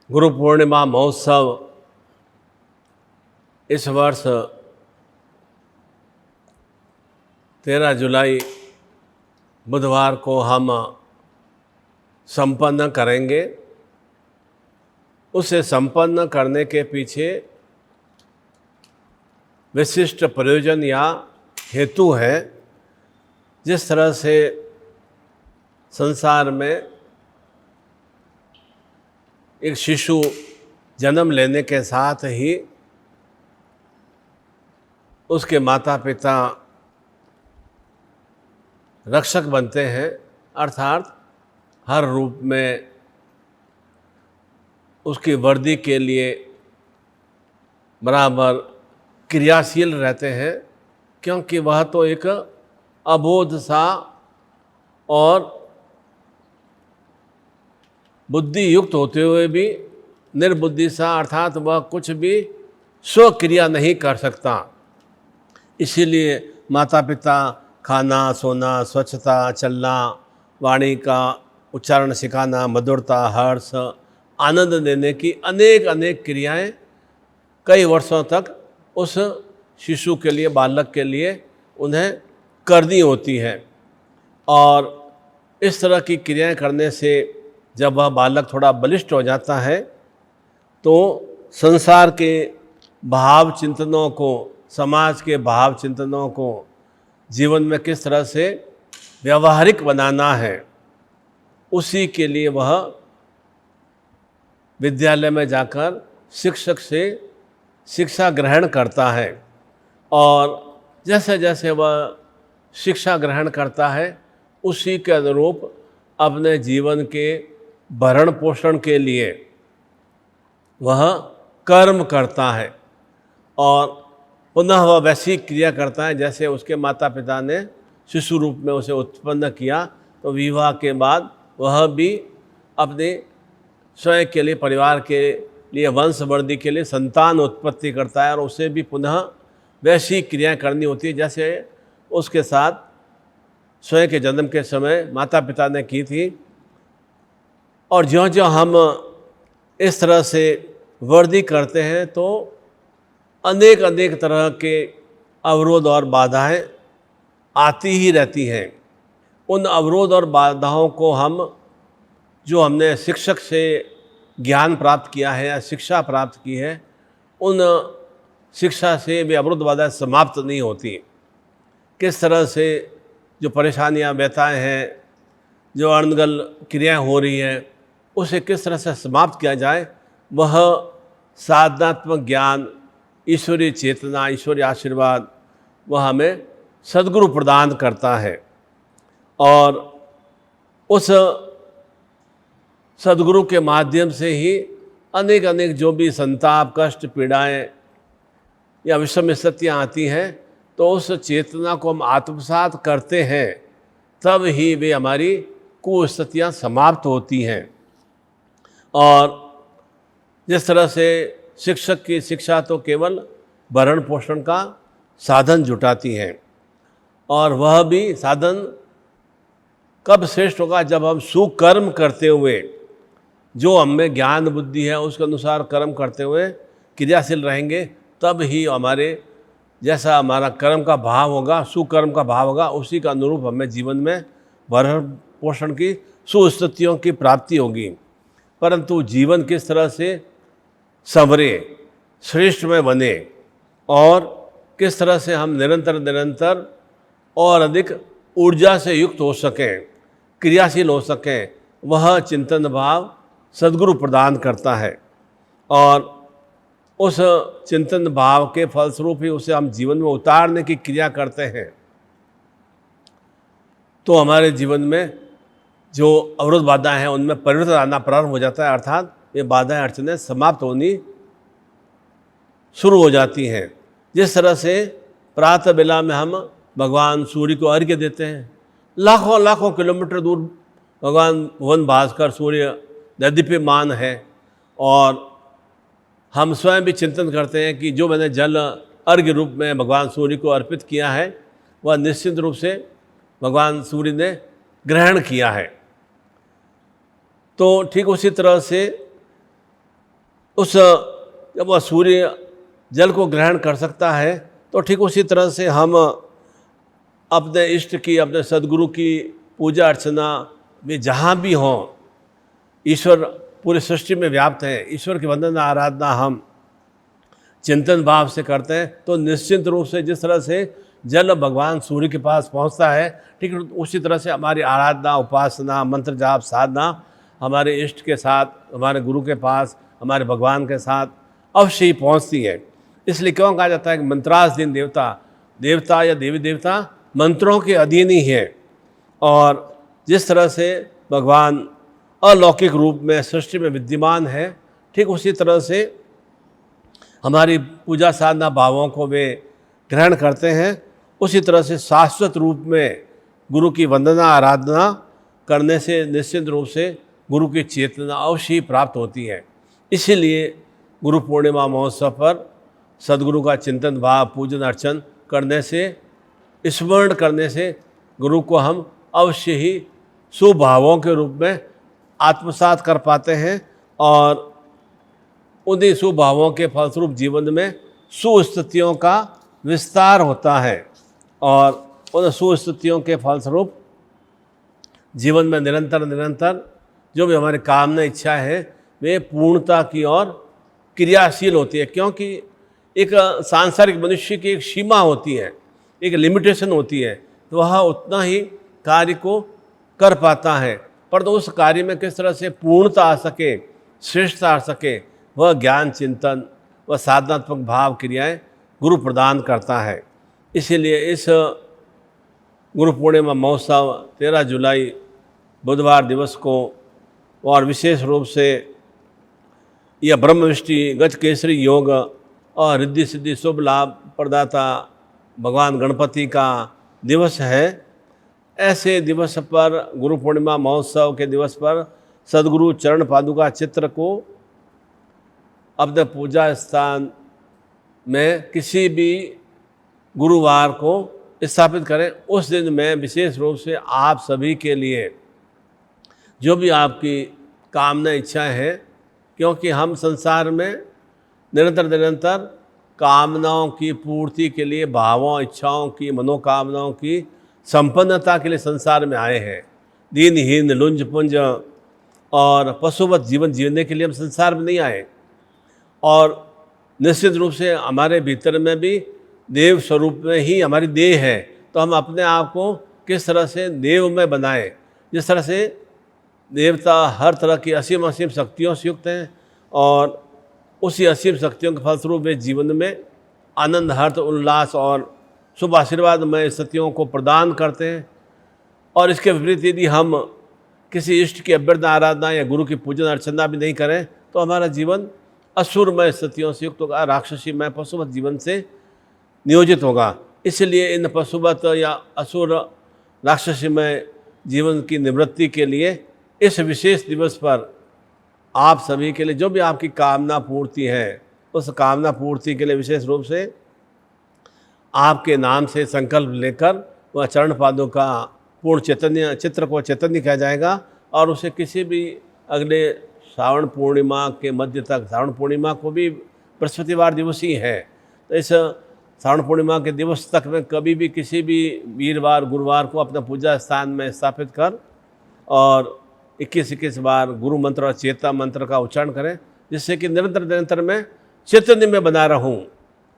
गुरु पूर्णिमा महोत्सव इस वर्ष 13 जुलाई बुधवार को हम संपन्न करेंगे। उसे संपन्न करने के पीछे विशिष्ट प्रयोजन या हेतु है। जिस तरह से संसार में एक शिशु जन्म लेने के साथ ही उसके माता पिता रक्षक बनते हैं, अर्थात हर रूप में उसकी वर्दी के लिए बराबर क्रियाशील रहते हैं, क्योंकि वह तो एक अबोध सा और बुद्धि युक्त होते हुए भी निर्बुद्धि सा, अर्थात वह कुछ भी स्वक्रिया नहीं कर सकता। इसीलिए माता पिता खाना, सोना, स्वच्छता, चलना, वाणी का उच्चारण सिखाना, मधुरता, हर्ष, आनंद देने की अनेक अनेक क्रियाएं कई वर्षों तक उस शिशु के लिए, बालक के लिए उन्हें करनी होती है। और इस तरह की क्रियाएं करने से जब वह बालक थोड़ा बलिष्ठ हो जाता है तो संसार के भाव चिंतनों को, समाज के भाव चिंतनों को जीवन में किस तरह से व्यावहारिक बनाना है, उसी के लिए वह विद्यालय में जाकर शिक्षक से शिक्षा ग्रहण करता है। और जैसे जैसे वह शिक्षा ग्रहण करता है उसी के अनुरूप अपने जीवन के भरण पोषण के लिए वह कर्म करता है और पुनः वह वैसी क्रिया करता है जैसे उसके माता पिता ने शिशु रूप में उसे उत्पन्न किया। तो विवाह के बाद वह भी अपने स्वयं के लिए, परिवार के लिए, वंशवृद्धि के लिए संतान उत्पत्ति करता है और उसे भी पुनः वैसी क्रियाएं करनी होती है जैसे उसके साथ स्वयं के जन्म के समय माता पिता ने की थी। और ज्यों ज्यों हम इस तरह से वर्दी करते हैं तो अनेक अनेक तरह के अवरोध और बाधाएं आती ही रहती हैं। उन अवरोध और बाधाओं को हम, जो हमने शिक्षक से ज्ञान प्राप्त किया है या शिक्षा प्राप्त की है, उन शिक्षा से वे अवरोध बाधाएं समाप्त नहीं होती। किस तरह से जो परेशानियां, व्यथाएं हैं, जो अनर्गल क्रियाएं हो रही हैं, उसे किस तरह से समाप्त किया जाए, वह साधनात्मक ज्ञान, ईश्वरीय चेतना, ईश्वरीय आशीर्वाद वह हमें सद्गुरु प्रदान करता है। और उस सद्गुरु के माध्यम से ही अनेक अनेक जो भी संताप, कष्ट, पीड़ाएं या विषम स्थितियाँ आती हैं, तो उस चेतना को हम आत्मसात करते हैं, तब ही वे हमारी कुस्थितियाँ समाप्त होती हैं। और जिस तरह से शिक्षक की शिक्षा तो केवल भरण पोषण का साधन जुटाती है, और वह भी साधन कब श्रेष्ठ होगा, जब हम सुकर्म करते हुए, जो हमें ज्ञान बुद्धि है उसके अनुसार कर्म करते हुए क्रियाशील रहेंगे, तब ही हमारे जैसा हमारा कर्म का भाव होगा, सुकर्म का भाव होगा, उसी का अनुरूप हमें जीवन में भरण पोषण की सुस्थितियों की प्राप्ति होगी। परंतु जीवन किस तरह से संवरे, श्रेष्ठ में बने और किस तरह से हम निरंतर निरंतर और अधिक ऊर्जा से युक्त हो सकें, क्रियाशील हो सकें, वह चिंतन भाव सद्गुरु प्रदान करता है। और उस चिंतन भाव के फलस्वरूप ही उसे हम जीवन में उतारने की क्रिया करते हैं, तो हमारे जीवन में जो अवरोध बाधाएं हैं उनमें परिवर्तन आना प्रारंभ हो जाता है, अर्थात ये बाधाएं, अड़चनें समाप्त होनी शुरू हो जाती हैं। जिस तरह से प्रातः बेला में हम भगवान सूर्य को अर्घ्य देते हैं, लाखों लाखों किलोमीटर दूर भगवान भुवन भास्कर सूर्य दीप्यमान है, और हम स्वयं भी चिंतन करते हैं कि जो मैंने जल अर्घ्य रूप में भगवान सूर्य को अर्पित किया है, वह निश्चित रूप से भगवान सूर्य ने ग्रहण किया है। तो ठीक उसी तरह से जब वह सूर्य जल को ग्रहण कर सकता है, तो ठीक उसी तरह से हम अपने इष्ट की, अपने सदगुरु की पूजा अर्चना में जहाँ भी हों, ईश्वर पूरी सृष्टि में व्याप्त है, ईश्वर की वंदना आराधना हम चिंतन भाव से करते हैं, तो निश्चित रूप से जिस तरह से जल भगवान सूर्य के पास पहुंचता है, ठीक उसी तरह से हमारी आराधना, उपासना, मंत्र जाप, साधना हमारे इष्ट के साथ, हमारे गुरु के पास, हमारे भगवान के साथ अवश्य ही पहुंचती है। इसलिए क्यों कहा जाता है कि मंत्राधीन देवता, देवता या देवी देवता मंत्रों के अधीन ही है। और जिस तरह से भगवान अलौकिक रूप में सृष्टि में विद्यमान है, ठीक उसी तरह से हमारी पूजा साधना भावों को वे ग्रहण करते हैं। उसी तरह से शाश्वत रूप में गुरु की वंदना आराधना करने से निश्चित रूप से गुरु की चेतना अवश्य ही प्राप्त होती है। इसीलिए गुरु पूर्णिमा महोत्सव पर सदगुरु का चिंतन भाव, पूजन अर्चन करने से, स्मरण करने से गुरु को हम अवश्य ही सुभावों के रूप में आत्मसात कर पाते हैं और उन्हीं सुभावों के फलस्वरूप जीवन में सुस्थितियों का विस्तार होता है और उन सुस्थितियों के फलस्वरूप जीवन में निरंतर निरंतर जो भी हमारी कामना इच्छा है वे पूर्णता की ओर क्रियाशील होती है। क्योंकि एक सांसारिक मनुष्य की एक सीमा होती है, एक लिमिटेशन होती है, तो वह उतना ही कार्य को कर पाता है, पर तो उस कार्य में किस तरह से पूर्णता आ सके, श्रेष्ठता आ सके, वह ज्ञान चिंतन, वह साधनात्मक भाव क्रियाएं गुरु प्रदान करता है। इसीलिए इस गुरु पूर्णिमा महोत्सव 13 जुलाई बुधवार दिवस को और विशेष रूप से यह ब्रह्मविष्टि गज केसरी योग और रिद्धि सिद्धि शुभ लाभ प्रदाता भगवान गणपति का दिवस है। ऐसे दिवस पर, गुरु पूर्णिमा महोत्सव के दिवस पर सदगुरु चरण पादुका चित्र को अपने पूजा स्थान में किसी भी गुरुवार को स्थापित करें। उस दिन में विशेष रूप से आप सभी के लिए जो भी आपकी कामना इच्छाएं हैं, क्योंकि हम संसार में निरंतर निरंतर कामनाओं की पूर्ति के लिए, भावों, इच्छाओं की, मनोकामनाओं की संपन्नता के लिए संसार में आए हैं। दीनहीन, लुंज पुंज और पशुवत जीवन जीने के लिए हम संसार में नहीं आए। और निश्चित रूप से हमारे भीतर में भी देव स्वरूप में ही हमारी देह है, तो हम अपने आप को किस तरह से देव में बनाएं। जिस तरह से देवता हर तरह की असीम असीम शक्तियों से युक्त हैं और उसी असीम शक्तियों के फलस्वरूप वे जीवन में आनंद, हर्ष, उल्लास और शुभ आशीर्वादमय स्थितियों को प्रदान करते हैं। और इसके विपरीत यदि हम किसी इष्ट की अभ्यर्थना आराधना या गुरु की पूजन अर्चना भी नहीं करें, तो हमारा जीवन असुरमय स्थितियों से युक्त होगा, राक्षसीमय पशुवत जीवन से नियोजित होगा। इसलिए इन पशुवत या असुर राक्षसीमय जीवन की निवृत्ति के लिए इस विशेष दिवस पर आप सभी के लिए जो भी आपकी कामना पूर्ति है, उस कामना पूर्ति के लिए विशेष रूप से आपके नाम से संकल्प लेकर वह चरण पादों का पूर्ण चैतन्य चित्र को चैतन्य किया जाएगा और उसे किसी भी अगले श्रावण पूर्णिमा के मध्य तक, श्रावण पूर्णिमा को भी बृहस्पतिवार दिवस ही है, तो इस श्रावण पूर्णिमा के दिवस तक में कभी भी किसी भी वीरवार, गुरुवार को अपना पूजा स्थान में स्थापित कर और 21-21 बार गुरु मंत्र और चेता मंत्र का उच्चारण करें, जिससे कि निरंतर निरंतर मैं चैतन्य में बना रहूं।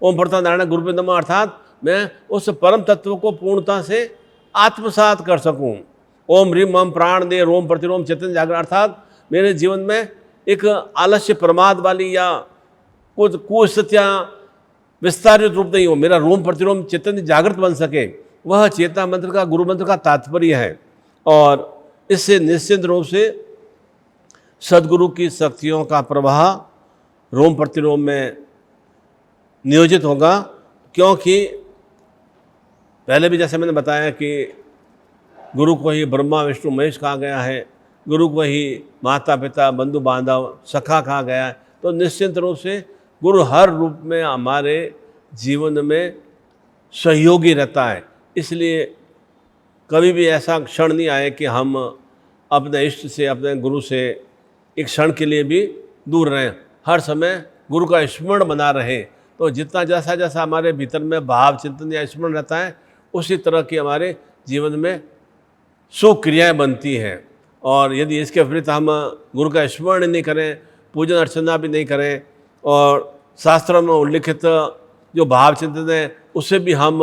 ओम प्रथम नारायण गुरुभ्यो नमः, अर्थात मैं उस परम तत्व को पूर्णता से आत्मसात कर सकूं। ओम ह्रीम मम प्राण दे रोम प्रतिरोम चैतन्य जागरण, अर्थात मेरे जीवन में एक आलस्य प्रमाद वाली या कुछ कुस्थितियाँ विस्तारित रूप नहीं हो, मेरा रोम प्रतिरोम चैतन्य जागृत बन सके, वह चेतना मंत्र का, गुरु मंत्र का तात्पर्य है। और इससे निश्चित रूप से सदगुरु की शक्तियों का प्रवाह रोम प्रतिरोम में नियोजित होगा। क्योंकि पहले भी जैसे मैंने बताया कि गुरु को ही ब्रह्मा विष्णु महेश कहा गया है, गुरु को ही माता पिता बंधु बांधव सखा कहा गया है, तो निश्चित रूप से गुरु हर रूप में हमारे जीवन में सहयोगी रहता है। इसलिए कभी भी ऐसा क्षण नहीं आए कि हम अपने इष्ट से, अपने गुरु से एक क्षण के लिए भी दूर रहें। हर समय गुरु का स्मरण बना रहे। तो जितना जैसा जैसा हमारे भीतर में भाव चिंतन या स्मरण रहता है, उसी तरह की हमारे जीवन में शुभ क्रियाएँ बनती हैं। और यदि इसके विपरीत हम गुरु का स्मरण नहीं करें, पूजन अर्चना भी नहीं करें और शास्त्रों में उल्लिखित जो भाव चिंतन है उससे भी हम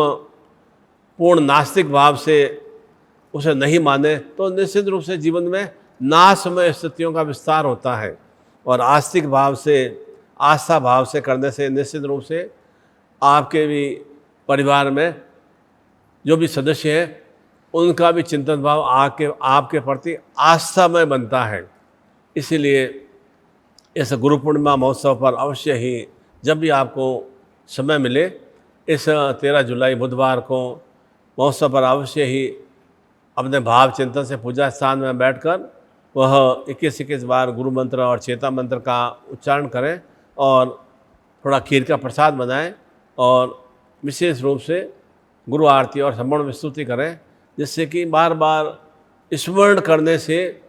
पूर्ण नास्तिक भाव से उसे नहीं माने, तो निश्चित रूप से जीवन में नाशमय स्थितियों का विस्तार होता है। और आस्तिक भाव से, आस्था भाव से करने से निश्चित रूप से आपके भी परिवार में जो भी सदस्य हैं उनका भी चिंतन भाव आपके प्रति आस्थामय बनता है। इसीलिए इस गुरु पूर्णिमा महोत्सव पर अवश्य ही जब भी आपको समय मिले, इस 13 जुलाई बुधवार को महोत्सव पर अवश्य ही अपने भाव चिंतन से पूजा स्थान में बैठकर वह 21-21 बार गुरु मंत्र और चेता मंत्र का उच्चारण करें और थोड़ा खीर का प्रसाद बनाएं और विशेष रूप से गुरु आरती और संपूर्ण विस्तुति करें, जिससे कि बार बार स्मरण करने से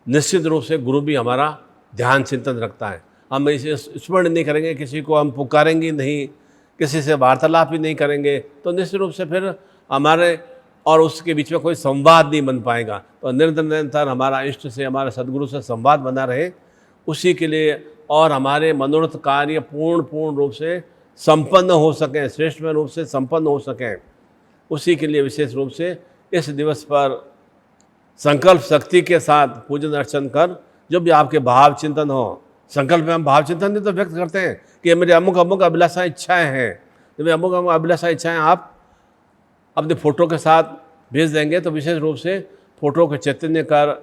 निश्चित रूप से गुरु भी हमारा ध्यान चिंतन रखता है। हम इसे स्मरण नहीं करेंगे, किसी को हम पुकारेंगे नहीं, किसी से वार्तालाप ही नहीं करेंगे, तो निश्चित रूप से फिर हमारे और उसके बीच में कोई संवाद नहीं बन पाएगा। तो निरंतर निरंतर हमारा इष्ट से, हमारे सदगुरु से संवाद बना रहे, उसी के लिए और हमारे मनोरथ कार्य पूर्ण रूप से संपन्न हो सकें, श्रेष्ठ रूप से संपन्न हो सकें, उसी के लिए विशेष रूप से इस दिवस पर संकल्प शक्ति के साथ पूजन अर्चन कर, जो भी आपके भाव चिंतन हो, संकल्प में हम भाव चिंतन नहीं तो व्यक्त करते हैं कि मेरे अमुक अमुक अभिलाषा इच्छाएं हैं, जब अमुक अमुक अभिलाषा इच्छाएं आप अपने फ़ोटो के साथ भेज देंगे तो विशेष रूप से फ़ोटो को चैतन्य कर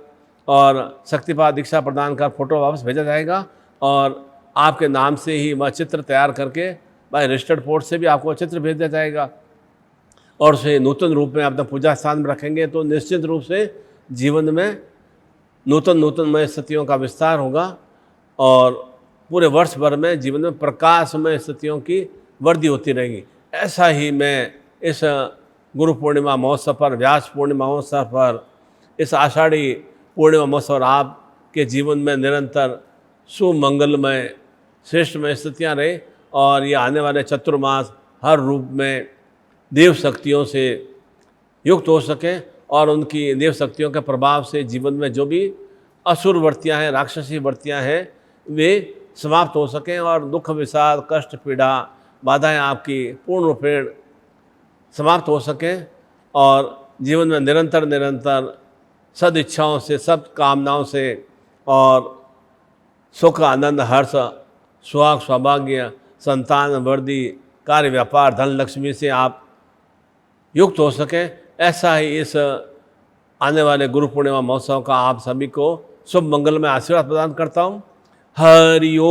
और शक्तिपात दीक्षा प्रदान कर फ़ोटो वापस भेजा जाएगा और आपके नाम से ही वह चित्र तैयार करके बाय रजिस्टर्ड पोस्ट से भी आपको चित्र भेज दिया जाएगा और उसे नूतन रूप में अपना पूजा स्थान में रखेंगे, तो निश्चित रूप से जीवन में नूतनमय स्थितियों का विस्तार होगा और पूरे वर्ष भर में जीवन में प्रकाशमय स्थितियों की वृद्धि होती रहेगी। ऐसा ही मैं इस गुरु पूर्णिमा महोत्सव पर, व्यास पूर्णिमा महोत्सव पर, इस आषाढ़ी पूर्णिमा महोत्सव आपके जीवन में निरंतर सुमंगलमय श्रेष्ठमय स्थितियाँ रहे और ये आने वाले चतुर्मास हर रूप में देव शक्तियों से युक्त हो सकें और उनकी देव शक्तियों के प्रभाव से जीवन में जो भी असुर वृत्तियाँ हैं, राक्षसी वृत्तियाँ हैं, वे समाप्त हो सकें और दुख, विषाद, कष्ट, पीड़ा, बाधाएं आपकी पूर्ण रूपेण समाप्त हो सकें और जीवन में निरंतर सद इच्छाओं से, सब कामनाओं से और सुख, आनंद, हर्ष, सुहाग, सौभाग्य, संतान वृद्धि, कार्य, व्यापार, धन, लक्ष्मी से आप युक्त हो सकें। ऐसा ही इस आने वाले गुरु पूर्णिमा महोत्सव का आप सभी को शुभ मंगल में आशीर्वाद प्रदान करता हूँ। हरि ओम।